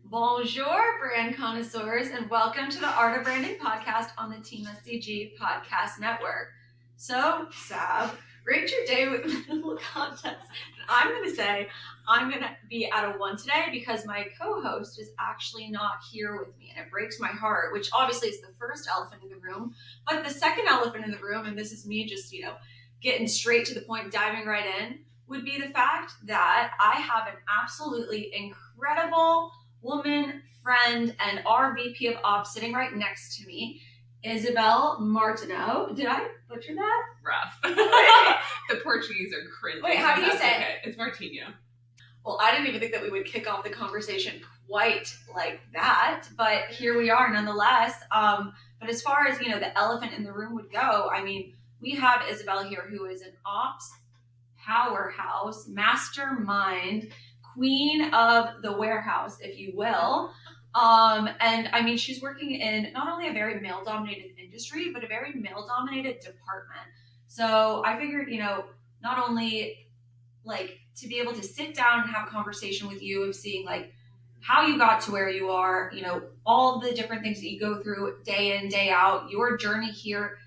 Bonjour, brand connoisseurs, and welcome to the Art of Branding podcast on the Team SDG podcast network. So, Sab, rate your day with minimal context. And I'm going to say I'm going to be at a 1 today because my co-host is actually not here with me, and it breaks my heart, which obviously is the first elephant in the room. But the second elephant in the room, and this is me just, getting straight to the point, diving right in, would be the fact that I have an absolutely incredible woman, friend, and our VP of Ops sitting right next to me, Isabel Martinho. Did I butcher that? Rough. The Portuguese are cringy. Wait, how do you say it? Okay. It's Martinho. Well, I didn't even think that we would kick off the conversation quite like that, but here we are nonetheless. But as far as, the elephant in the room would go, we have Isabel here, who is an ops powerhouse, mastermind, queen of the warehouse, if you will. And she's working in not only a very male-dominated industry, but a very male-dominated department. So I figured, not only to be able to sit down and have a conversation with you of seeing how you got to where you are, all the different things that you go through day in, day out, your journey here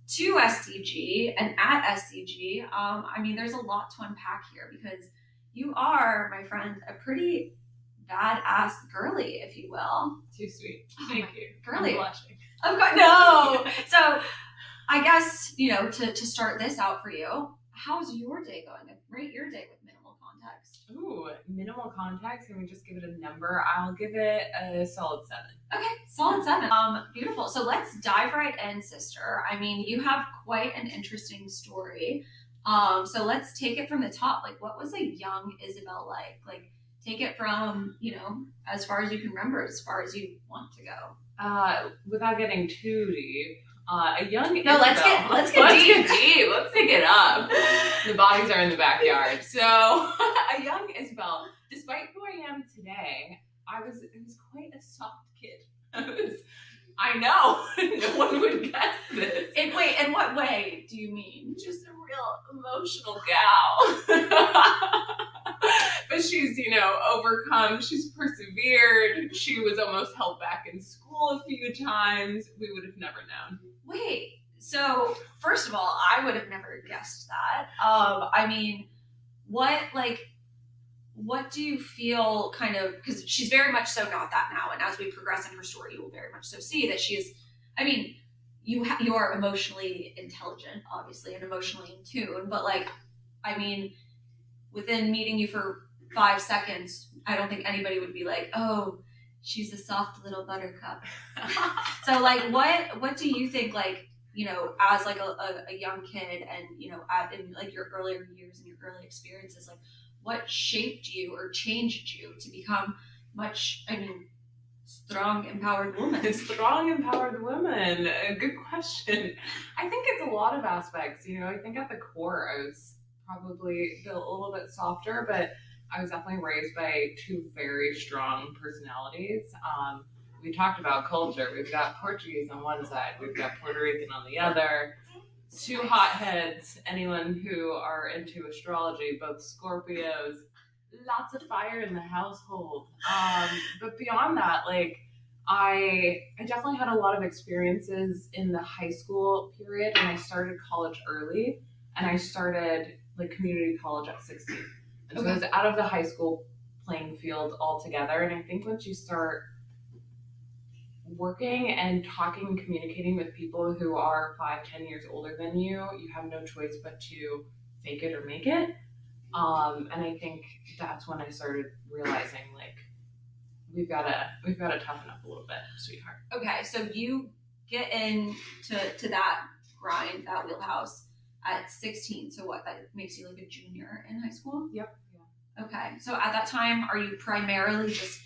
to SCG and at SCG. There's a lot to unpack here because you are, my friend, a pretty badass girly, if you will. Too sweet. Thank you. Girly. I'm blushing. Oh, God, no. So I guess, to start this out for you, how's your day going? Rate your day with minimal context. Ooh, minimal context. Can we just give it a number? I'll give it a solid 7. Okay, solid 7. Beautiful. So let's dive right in, sister. You have quite an interesting story. So let's take it from the top. What was a young Isabel like? Take it from, as far as you can remember, as far as you want to go. Without getting too deep, a young No, Isabel. let's get deep. Let's pick it up. The bodies are in the backyard. So, a young Isabel, despite who I am today, it was quite a soft kid. I know, no one would guess this. In what way do you mean? Just a real emotional gal. But she's, overcome. She's persevered. She was almost held back in school a few times. We would have never known. Wait, so first of all, I would have never guessed that. What do you feel because she's very much so not that now. And as we progress in her story, you will very much so see that she is, you are emotionally intelligent, obviously, and emotionally in tune. But within meeting you for 5 seconds, I don't think anybody would be like, oh, she's a soft little buttercup. So what do you think, as a young kid and, in your earlier years and your early experiences, what shaped you or changed you to become strong, empowered woman? Strong, empowered woman. A good question. I think it's a lot of aspects. I think at the core, I was probably built a little bit softer, but I was definitely raised by 2 very strong personalities. We talked about culture. We've got Portuguese on one side. We've got Puerto Rican on the other. 2 hotheads. Anyone who are into astrology, both Scorpios. Lots of fire in the household. But beyond that, I definitely had a lot of experiences in the high school period, and I started college early, and I started community college at 16. And so I was out of the high school playing field altogether. And I think once you start working and talking and communicating with people who are 5-10 years older than you, you have no choice but to fake it or make it. And I think that's when I started realizing we've got to toughen up a little bit, sweetheart. Okay, so you get into that grind, that wheelhouse at 16. So that makes you a junior in high school? Yep. Yeah. Okay. So at that time, are you primarily just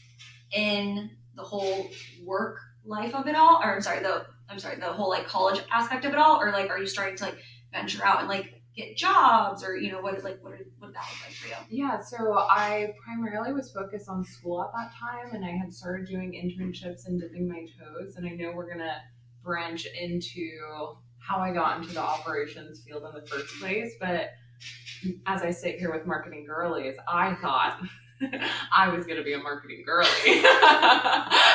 in the whole work life of it all? Or the whole college aspect of it all? Or are you starting to venture out and get jobs, or what did that look like for you? Yeah, so I primarily was focused on school at that time, and I had started doing internships and dipping my toes, and I know we're gonna branch into how I got into the operations field in the first place, but as I sit here with marketing girlies, I thought I was going to be a marketing girly,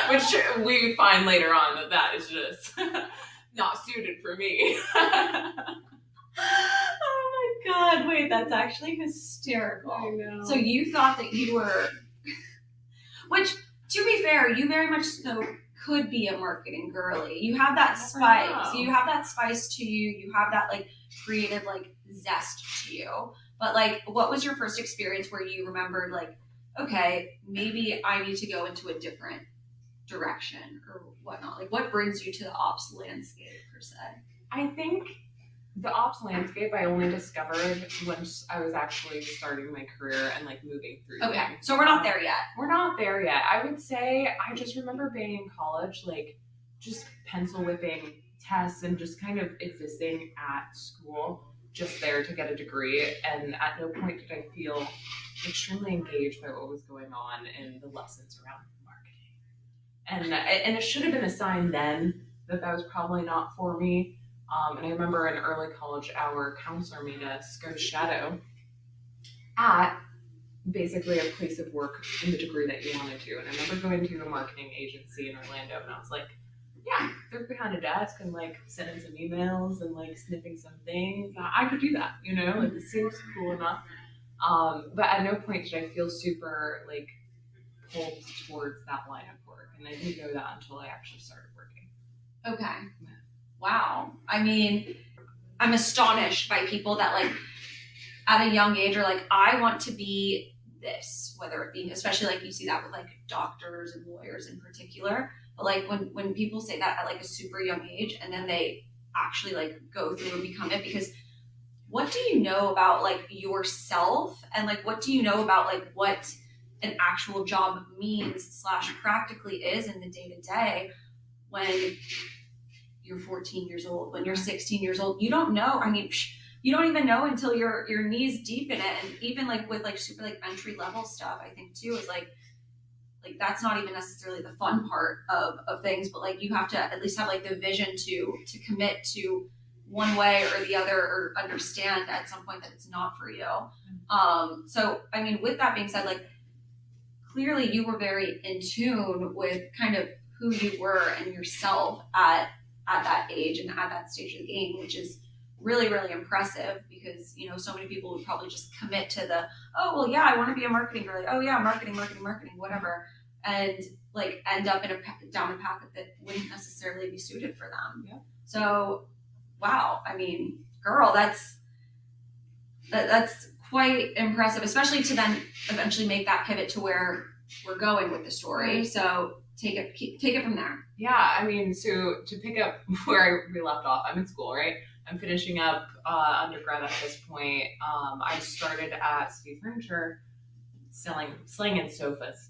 which we find later on that is just not suited for me. Oh my God, wait, that's actually hysterical. I know. So you thought that you were, which, to be fair, you very much so could be a marketing girly. You have that spice. You have that spice to you. You have that like creative like zest to you. But like, what was your first experience where you remembered like, okay, maybe I need to go into a different direction or whatnot? Like, what brings you to the ops landscape per se? I think the ops landscape I only discovered once I was actually starting my career and like moving through. Okay, things. so we're not there yet. We're not there yet. I would say I just remember being in college, like just pencil whipping tests and just kind of existing at school, just there to get a degree. And at no point did I feel extremely engaged by what was going on in the lessons around marketing. And it should have been a sign then that was probably not for me. And I remember in early college, our counselor made us go to shadow at basically a place of work in the degree that you wanted to. And I remember going to a marketing agency in Orlando, and I was like, yeah, they're behind a desk and like sending some emails and like snipping some things. I could do that, you know, like it seems cool enough. But at no point did I feel super like pulled towards that line of work. And I didn't know that until I actually started working. Okay. Wow. I mean, I'm astonished by people that like at a young age are like, I want to be this, whether it be, especially like you see that with like doctors and lawyers in particular. But like when people say that at like a super young age and then they actually like go through and become it, because what do you know about like yourself and like what do you know about like what an actual job means / practically is in the day to day when you're 14 years old, when you're 16 years old? You don't know. I mean, you don't even know until you're knees deep in it. And even like with like super like entry level stuff, I think too is like that's not even necessarily the fun part of things, but like you have to at least have like the vision to commit to one way or the other, or understand at some point that it's not for you. So I mean, with that being said, like clearly you were very in tune with kind of who you were and yourself at that age and at that stage of the game, which is really, really impressive, because, you know, so many people would probably just commit to the, oh, well, yeah, I want to be a marketing girl. Oh yeah, marketing, whatever. And like end up down a path that wouldn't necessarily be suited for them. Yeah. So, wow. I mean, girl, that's quite impressive, especially to then eventually make that pivot to where we're going with the story. So take it from there. Yeah, I mean, so to pick up where we left off, I'm in school, right? I'm finishing up undergrad at this point. I started at City Furniture slinging sofas.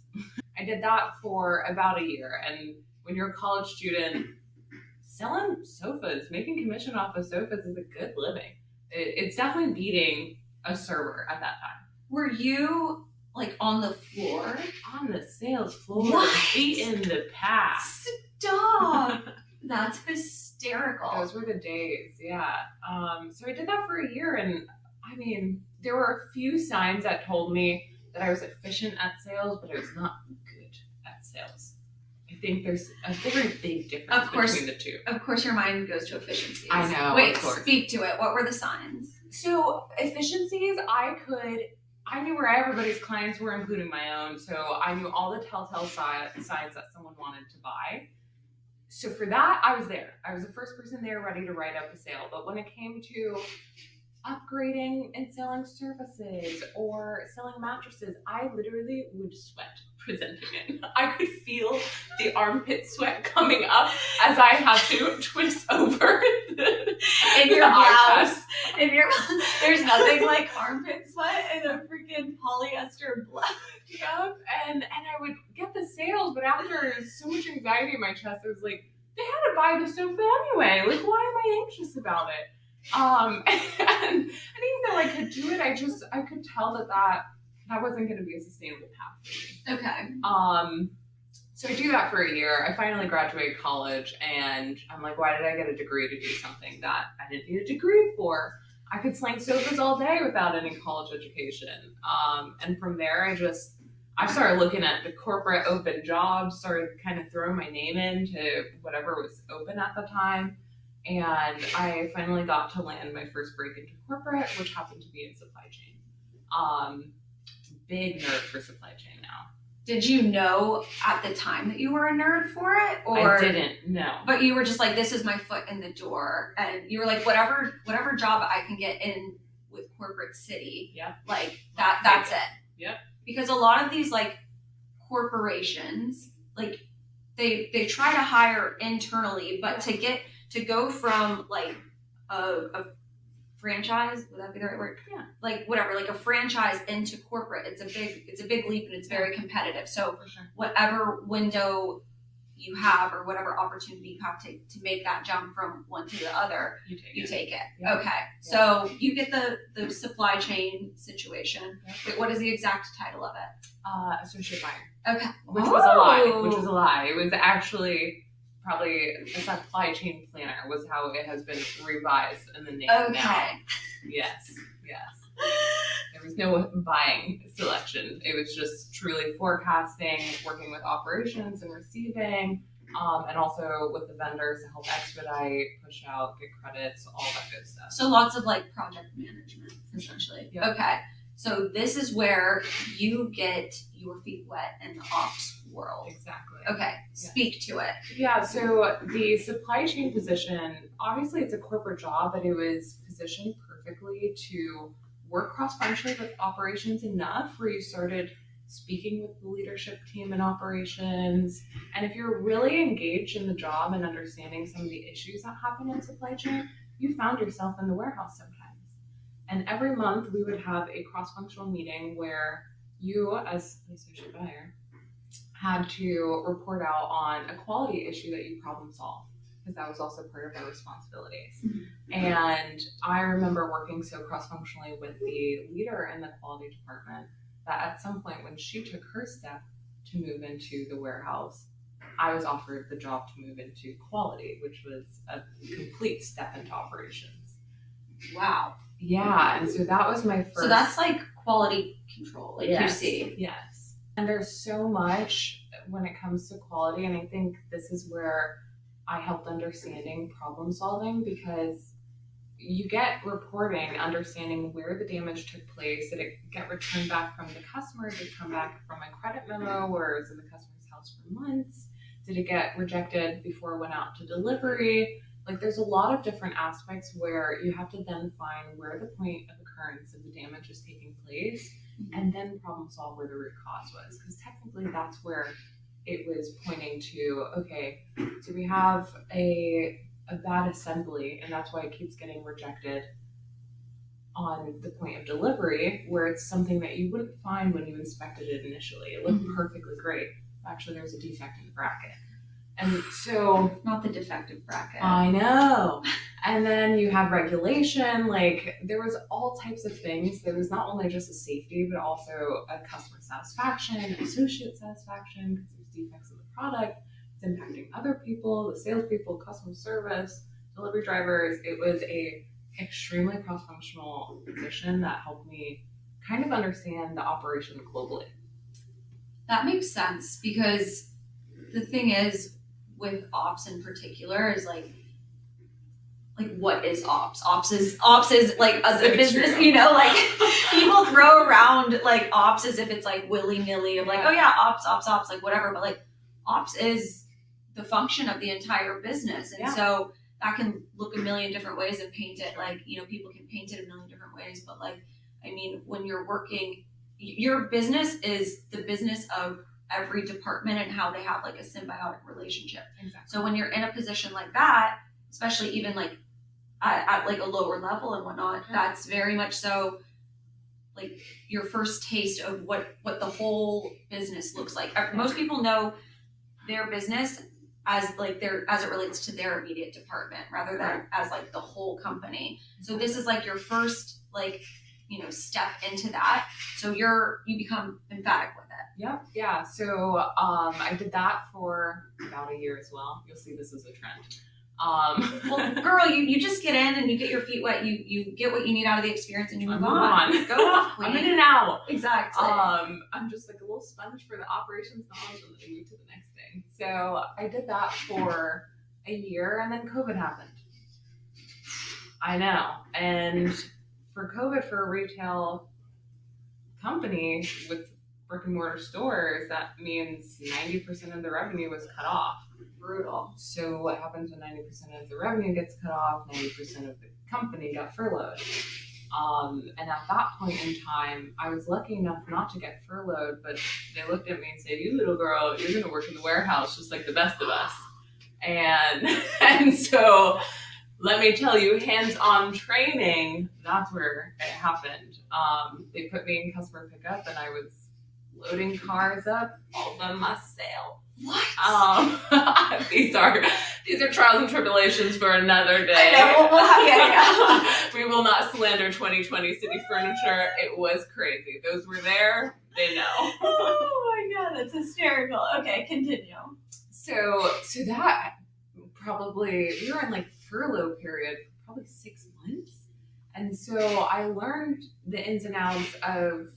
I did that for about a year. And when you're a college student, selling sofas, making commission off of sofas is a good living. It's definitely beating a server at that time. Were you like on the floor? On the sales floor, What? beating the path. Stop! That's hysterical. Those were the days, yeah. So I did that for a year, and I mean, there were a few signs that told me that I was efficient at sales, but I was not good at sales. I think there's a very big difference between the two. Of course, your mind goes to efficiencies. I know. Wait, of course. Speak to it. What were the signs? So efficiencies, I knew where everybody's clients were, including my own. So I knew all the telltale signs that someone wanted to buy. So for that, I was there. I was the first person there ready to write up a sale. But when it came to upgrading and selling services or selling mattresses, I literally would sweat presenting it. I could feel the armpit sweat coming up as I had to twist over in your blouse. There's nothing like armpit sweat in a freaking polyester blouse. Yep. And I would get the sales, but after so much anxiety in my chest, I was like, they had to buy the sofa anyway. Like, why am I anxious about it? And even though I could do it, I could tell that wasn't going to be a sustainable path for me. Okay. So I do that for a year. I finally graduate college, and I'm like, why did I get a degree to do something that I didn't need a degree for? I could sling sofas all day without any college education. And from there, I started looking at the corporate open jobs, started kind of throwing my name into whatever was open at the time. And I finally got to land my first break into corporate, which happened to be in supply chain. Big nerd for supply chain now. Did you know at the time that you were a nerd for it? Or I didn't, no. But you were just like, this is my foot in the door. And you were like, whatever job I can get in with corporate city, yep. like that's it. Yep. Because a lot of these like corporations, like they try to hire internally, but to go from like a franchise, would that be the right word? Yeah. Like whatever, like a franchise into corporate, it's a big leap and it's very competitive. So for sure. Whatever window you have or whatever opportunity you have to make that jump from one to the other, you take it. Yeah. Okay. Yeah. So you get the supply chain situation. Yeah. Wait, what is the exact title of it? Associate buyer. Okay. Which was a lie. It was actually probably a supply chain planner was how it has been revised in the name now. Yes. There was no buying selection. It was just truly forecasting, working with operations and receiving, and also with the vendors to help expedite, push out, get credits, all that good stuff. So lots of like project management, essentially. Yeah. Okay. So this is where you get your feet wet in the ops world. Exactly. Okay. Speak to it. Yeah. So the supply chain position, obviously it's a corporate job, but it was positioned perfectly to work cross-functionally with operations enough where you started speaking with the leadership team in operations. And if you're really engaged in the job and understanding some of the issues that happen in supply chain, you found yourself in the warehouse sometimes. And every month we would have a cross-functional meeting where you, as the associate buyer, had to report out on a quality issue that you problem solved, because that was also part of our responsibilities. Mm-hmm. And I remember working so cross-functionally with the leader in the quality department that at some point when she took her step to move into the warehouse, I was offered the job to move into quality, which was a complete step into operations. Wow. Yeah, and so that was my first. So that's like quality control, like yes, QC. Yes. And there's so much when it comes to quality, and I think this is where I helped understanding problem solving, because you get reporting, understanding where the damage took place. Did it get returned back from the customer? Did it come back from a credit memo, or is it in the customer's house for months? Did it get rejected before it went out to delivery? Like there's a lot of different aspects where you have to then find where the point of occurrence of the damage is taking place, and then problem solve where the root cause was. Because technically that's where it was pointing to, okay, so we have a bad assembly, and that's why it keeps getting rejected on the point of delivery, where it's something that you wouldn't find when you inspected it initially. It looked perfectly great. Actually, there's a defect in the bracket. And so... Not the defective bracket. I know. And then you have regulation, like there was all types of things. There was not only just a safety, but also a customer satisfaction, associate satisfaction, because there's defects in the product. It's impacting other people, the salespeople, customer service, delivery drivers. It was a extremely cross-functional position that helped me kind of understand the operation globally. That makes sense, because the thing is, with ops in particular, is like what is ops? Ops is like a business, true. You know, like people throw around like ops as if it's like willy-nilly of like, oh yeah, ops, like whatever, but like ops is the function of the entire business. And so that can look a million different ways and paint it like, you know, people can paint it a million different ways, but like, I mean, when you're working, your business is the business of every department and how they have like a symbiotic relationship. Exactly. So when you're in a position like that, especially even like at like a lower level and whatnot, that's very much so like your first taste of what the whole business looks like. Most people know their business as it relates to their immediate department rather than as like the whole company. So this is like your first like, you know, step into that. So you become emphatic with it. Yep. Yeah. So I did that for about a year as well. You'll see this as a trend. Well, girl, you just get in and you get your feet wet. You get what you need out of the experience and you move on. Go off, queen. I'm in and out. Exactly. I'm just like a little sponge for the operations knowledge and then move to the next thing. So I did that for a year and then COVID happened. I know. And for COVID, for a retail company with brick and mortar stores, that means 90% of the revenue was cut off. Brutal. So what happens when 90% of the revenue gets cut off? 90% of the company got furloughed. And at that point in time, I was lucky enough not to get furloughed, but they looked at me and said, "You little girl, you're going to work in the warehouse just like the best of us." And so let me tell you, hands-on training, that's where it happened. They put me in customer pickup and I was loading cars up, all of them myself. What? These are trials and tribulations for another day. I know, we'll have, yeah. We will not slander 2020 City Furniture. It was crazy. Those were there. They know. Oh my God, that's hysterical. Okay, continue. So that probably, we were in like furlough period for probably 6 months. And so I learned the ins and outs of,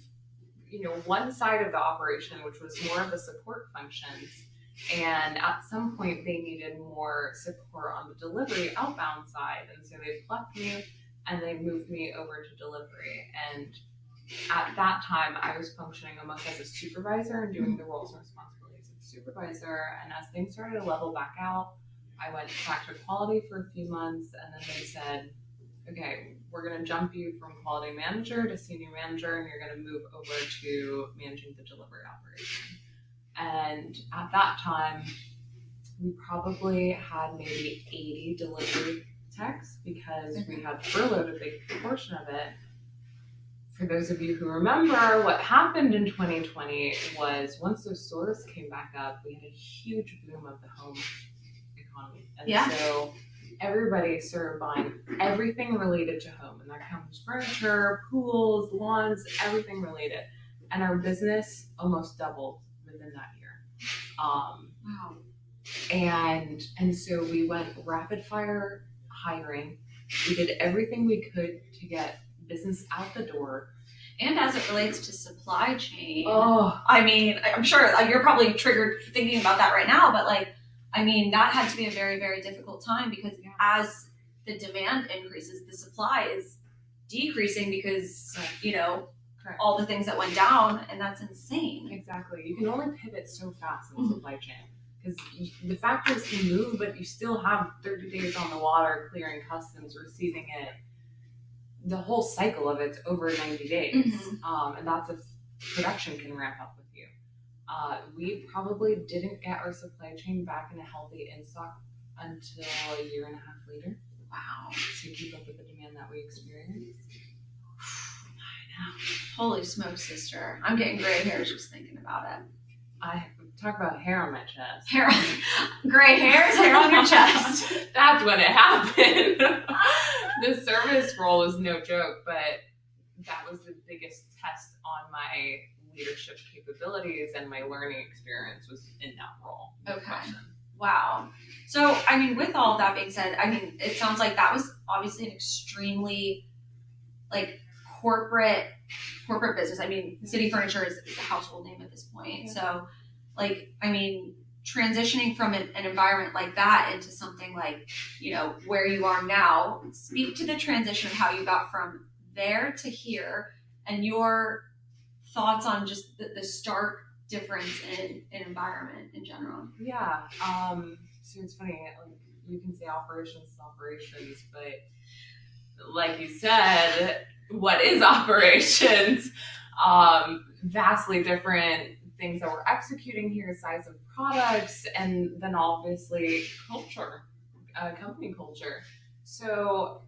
one side of the operation, which was more of the support functions. And at some point they needed more support on the delivery outbound side. And so they plucked me and they moved me over to delivery. And at that time I was functioning almost as a supervisor and doing the roles and responsibilities of a supervisor. And as things started to level back out, I went back to quality for a few months and then they said, "Okay, we're going to jump you from quality manager to senior manager and you're going to move over to managing the delivery operation." And at that time, we probably had maybe 80 delivery techs because we had furloughed a big portion of it. For those of you who remember, what happened in 2020 was once those stores came back up, we had a huge boom of the home economy. And so everybody started buying everything related to home. And that comes furniture, pools, lawns, everything related. And our business almost doubled within that year. Wow. And so we went rapid fire hiring. We did everything we could to get business out the door. And as it relates to supply chain, I mean, I'm sure you're probably triggered thinking about that right now, but that had to be a very, very difficult time because as the demand increases, the supply is decreasing because, Correct. all the things that went down, and that's insane. Exactly. You can only pivot so fast in the supply chain because the factories can move, but you still have 30 days on the water, clearing customs, receiving it. The whole cycle of it's over 90 days. And that's if production can ramp up with you. We probably didn't get our supply chain back in a healthy in-stock until a year and a half later. Wow. To keep up with the demand that we experienced. I know. Holy smokes, sister. I'm getting gray hairs just thinking about it. I talk about hair on my chest. Gray hairs, hair on your chest. That's when it happened. The service role was no joke, but that was the biggest test on my leadership capabilities and my learning experience was in that role. Okay. Wow. So, with all of that being said, it sounds like that was obviously an extremely corporate business. City Furniture is a household name at this point. Yeah. So, transitioning from an environment like that into something where you are now, speak to the transition of how you got from there to here and your thoughts on just the stark difference in environment in general. Yeah. So it's funny, you can say operations, but like you said, what is operations? Vastly different things that we're executing here, size of products, and then obviously culture, company culture. So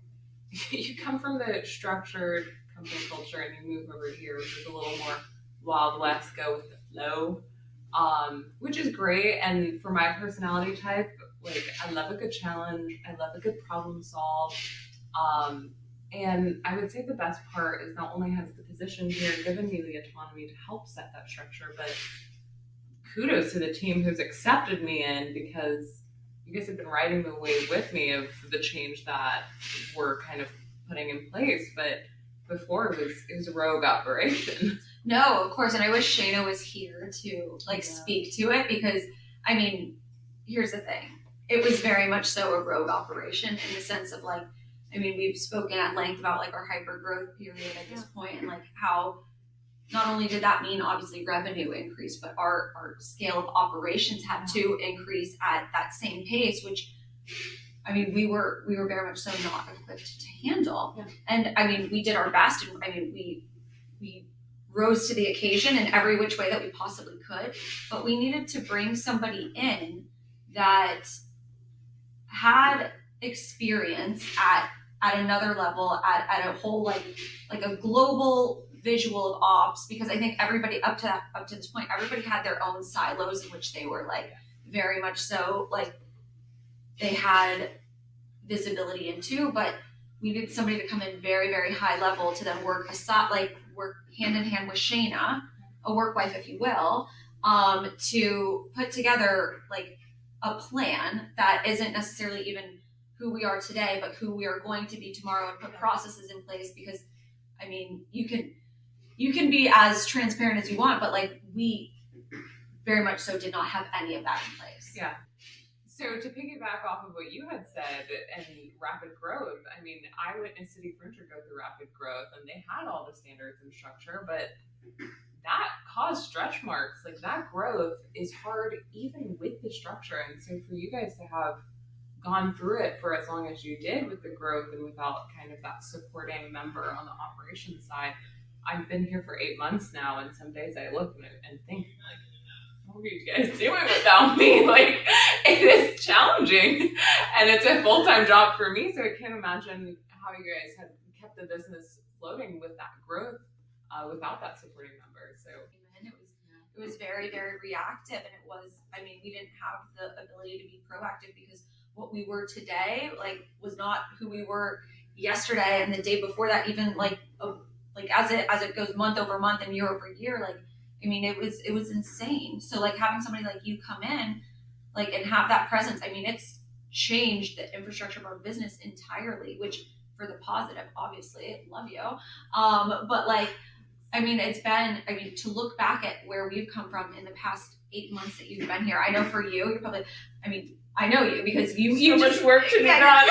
you come from the structured company culture and you move over here, which is a little more Wild West, go with the flow, which is great. And for my personality type, I love a good challenge. I love a good problem solve. And I would say the best part is not only has the position here given me the autonomy to help set that structure, but kudos to the team who's accepted me in because, you guys have been riding the wave with me of the change that we're kind of putting in place. But before it was a rogue operation. No, of course, and I wish Shayna was here to speak to it, because I mean, here's the thing. It was very much so a rogue operation in the sense of like, I mean, we've spoken at length about like our hyper growth period at this point, and like how not only did that mean obviously revenue increase, but our scale of operations had to increase at that same pace, which I mean, we were very much so not equipped to handle. Yeah. And I mean, we did our best, and I mean, we rose to the occasion in every which way that we possibly could, but we needed to bring somebody in that had experience at another level, at a whole like a global visual of ops, because I think everybody up to this point, everybody had their own silos in which they were like very much so like they had visibility into, but we needed somebody to come in very, very high level to then work hand in hand with Shayna, a work wife, if you will, to put together like a plan that isn't necessarily even who we are today, but who we are going to be tomorrow, and put processes in place. Because I mean, you can be as transparent as you want, but like we very much so did not have any of that in place. Yeah. So to piggyback off of what you had said and rapid growth, I mean, I witnessed City Furniture go through rapid growth, and they had all the standards and structure, but that caused stretch marks. Like that growth is hard even with the structure. And so for you guys to have gone through it for as long as you did with the growth and without kind of that supporting member on the operations side, I've been here for 8 months now, and some days I look and think like, what are you guys doing without me? Like, it is challenging, and it's a full-time job for me, so I can't imagine how you guys have kept the business floating with that growth without that supporting member. So it was very, very reactive, and it was, I mean, we didn't have the ability to be proactive, because what we were today like was not who we were yesterday and the day before that, even like as it goes month over month and year over year. Like, I mean, it was insane. So like having somebody like you come in, like, and have that presence, I mean, it's changed the infrastructure of our business entirely, which for the positive, obviously, love you. But like, I mean, to look back at where we've come from in the past 8 months that you've been here, I know for you, you're probably, I mean, I know you because you so just much work to be done.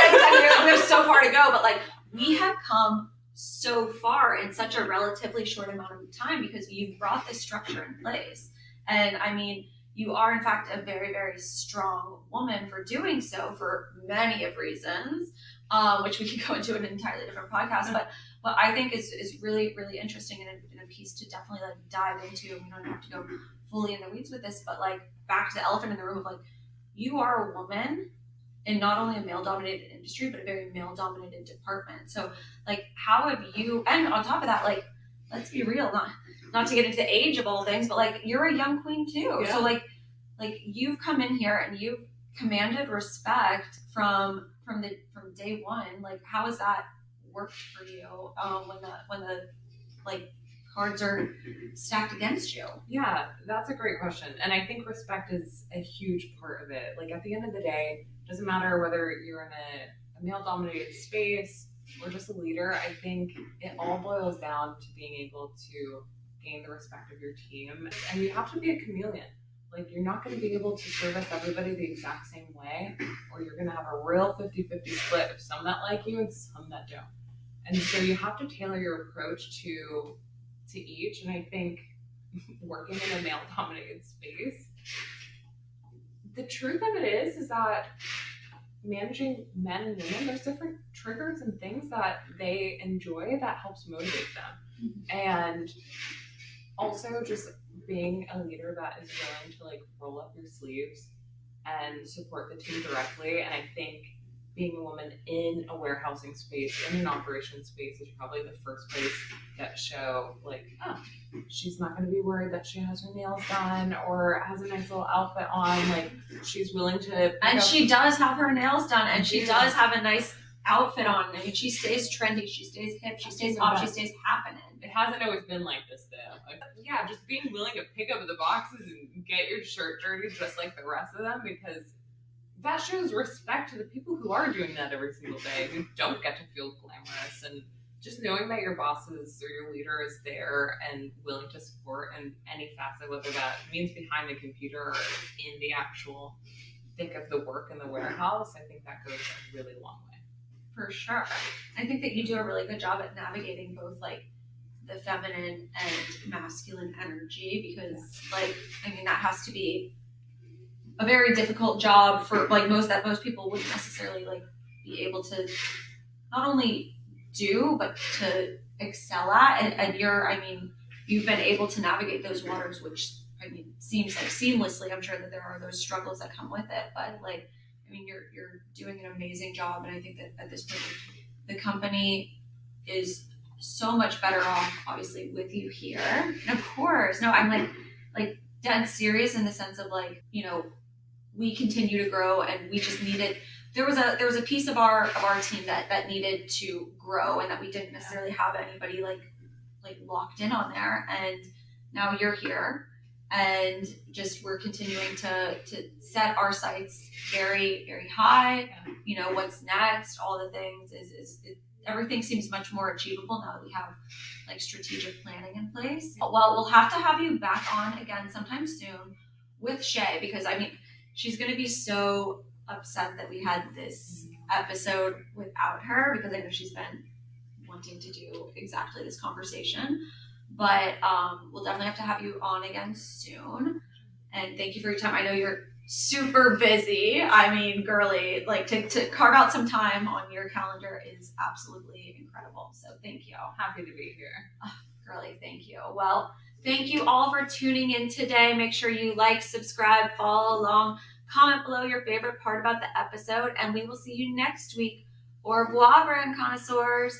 There's so far to go, but like we have come so far in such a relatively short amount of time because you've brought this structure in place. And I mean, you are in fact a very, very strong woman for doing so for many of reasons, which we could go into an entirely different podcast. But I think is really, really interesting and a piece to definitely like dive into. We don't have to go fully in the weeds with this, but like back to the elephant in the room of like, you are a woman in not only a male-dominated industry, but a very male-dominated department. So, like, how have you? And on top of that, like, let's be real, not to get into the age of all things, but like, you're a young queen too. Yeah. So, like you've come in here and you've commanded respect from day one. Like, how has that worked for you when the like cards are stacked against you? Yeah, that's a great question. And I think respect is a huge part of it. Like at the end of the day, it doesn't matter whether you're in a male-dominated space or just a leader. I think it all boils down to being able to gain the respect of your team. And you have to be a chameleon. Like you're not going to be able to service everybody the exact same way, or you're going to have a real 50-50 split of some that like you and some that don't. And so you have to tailor your approach to each. And I think working in a male-dominated space, the truth of it is that managing men and women, there's different triggers and things that they enjoy that helps motivate them. And also just being a leader that is willing to like roll up your sleeves and support the team directly. And I think being a woman in a warehousing space, in an operations space, is probably the first place that show like, oh, she's not going to be worried that she has her nails done or has a nice little outfit on. Like she's willing to. And she does have her nails done, and she does have a nice outfit on. I mean, she stays trendy, she stays hip, she stays up, she stays happening. It hasn't always been like this though. Like, yeah, just being willing to pick up the boxes and get your shirt dirty just like the rest of them, because that shows respect to the people who are doing that every single day, who don't get to feel glamorous. And just knowing that your bosses or your leader is there and willing to support in any facet, whether that means behind the computer or in the actual thick of the work in the warehouse, I think that goes a really long way. For sure. I think that you do a really good job at navigating both like the feminine and masculine energy, because like, I mean, that has to be a very difficult job for like most people wouldn't necessarily like be able to not only do but to excel at. And you've been able to navigate those waters, which I mean seems like seamlessly. I'm sure that there are those struggles that come with it, but like I mean you're doing an amazing job, and I think that at this point the company is so much better off obviously with you here. And of course, no, I'm like dead serious in the sense of like, you know, we continue to grow and we just needed there was a piece of our team that needed to grow, and that we didn't necessarily have anybody like locked in on there, and now you're here, and just we're continuing to set our sights very, very high. You know, what's next, all the things everything seems much more achievable now that we have like strategic planning in place. Well, we'll have to have you back on again sometime soon with Shay, because I mean she's going to be so upset that we had this episode without her, because I know she's been wanting to do exactly this conversation. But we'll definitely have to have you on again soon. And thank you for your time. I know you're super busy. I mean, girly, like to carve out some time on your calendar is absolutely incredible. So thank you. Happy to be here. Oh, girly, thank you. Well, thank you all for tuning in today. Make sure you like, subscribe, follow along, comment below your favorite part about the episode, and we will see you next week. Au revoir, brand connoisseurs.